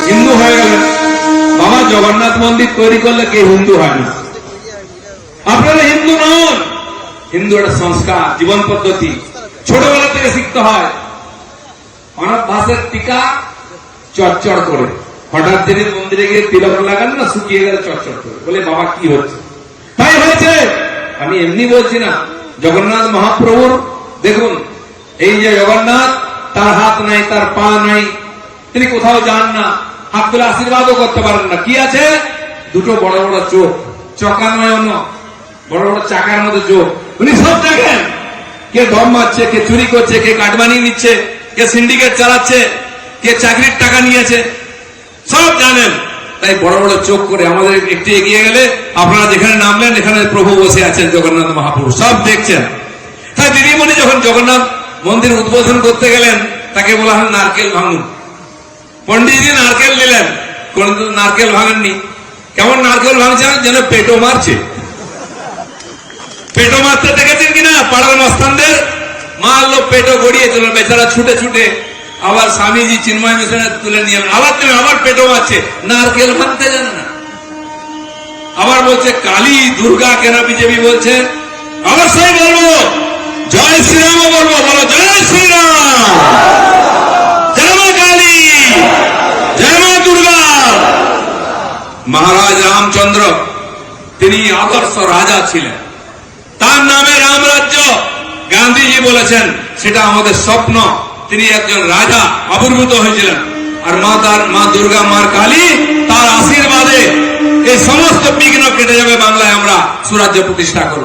হিন্দু হয়ে গেলেন। বাবা জগন্নাথ মন্দির তৈরি করলে কে হিন্দু হয় না? আপনারা হিন্দু নন। হিন্দু একটা সংস্কার, জীবন পদ্ধতি, ছোটবেলা থেকে শিখতে হয়। অনাভাসের টিকা চড়চড় করে, হঠাৎ দিনের মন্দিরে গিয়ে তিলক লাগান না, শুকিয়ে গেলে চড়চড় করে, বলে বাবা কি হচ্ছে? তাই হয়েছে। আমি এমনি বলছি না। জগন্নাথ মহাপ্রভুর দেখুন, এই যে জগন্নাথ, তার হাত নাই, তার পা নাই, তিনি কোথাও যান না, হাত তুলে আশীর্বাদও করতে পারেন না। কি আছে? দুটো বড় বড় চোখ, চকা নয় অন্য, বড় বড় চাকার মতো চোখ। উনি সব দেখেন। কে দম মারছে, কে চুরি করছে, কে কাটমানি নিচ্ছে, কে সিন্ডিকেট চালাচ্ছে, কে চাকরির টাকা নিয়েছে, সব জানেন। তাই বড় বড় চোখ করে আমাদের একটু এগিয়ে গেলে আপনারা যেখানে নামলেন, এখানে প্রভু বসে আছেন, জগন্নাথ মহাপ্রভু, সব দেখছেন। তাই দিদিমণি যখন জগন্নাথ মন্দির উদ্বোধন করতে গেলেন, তাকে বলা হয় নারকেল ভাঙুন। পন্ডিতজি নারকেল দিলেন, কোন নারকেল ভাঙেননি। কেমন নারকেল ভাঙছে? যেন পেটো মারছে। পেটো মারতে দেখেছেন কিনা পাড়ার মস্তানদের? মারলো, পেটো গড়িয়ে চলো, বেচারা ছুটে ছুটে আবার স্বামীজি চিন্ময় মিশনে তুলে নিয়ে আবার দিলেন, আবার পেটো মারছে। নারকেল ভাঙতে জানে না। আবার বলছে কালী দুর্গা কেন বিজেপি বলছে? অবশ্যই বলবো, জয় শ্রীরাম বলবো। বলো জয় শ্রীরাম, জয় মা কালী, জয় মা দুর্গা। মহারাজ রামচন্দ্র তিনি আদর্শ রাজা ছিলেন, তার নামে রামরাজ্য। গান্ধীজি বলেছেন সেটা আমাদের স্বপ্ন। তিনি একজন রাজা আবির্ভূত হয়েছিলেন, আর মা দুর্গা, মা কালী, তার আশীর্বাদে এই সমস্ত বিঘ্ন কেটে যাবে। বাংলায় আমরা সুরাজ্য প্রতিষ্ঠা করব।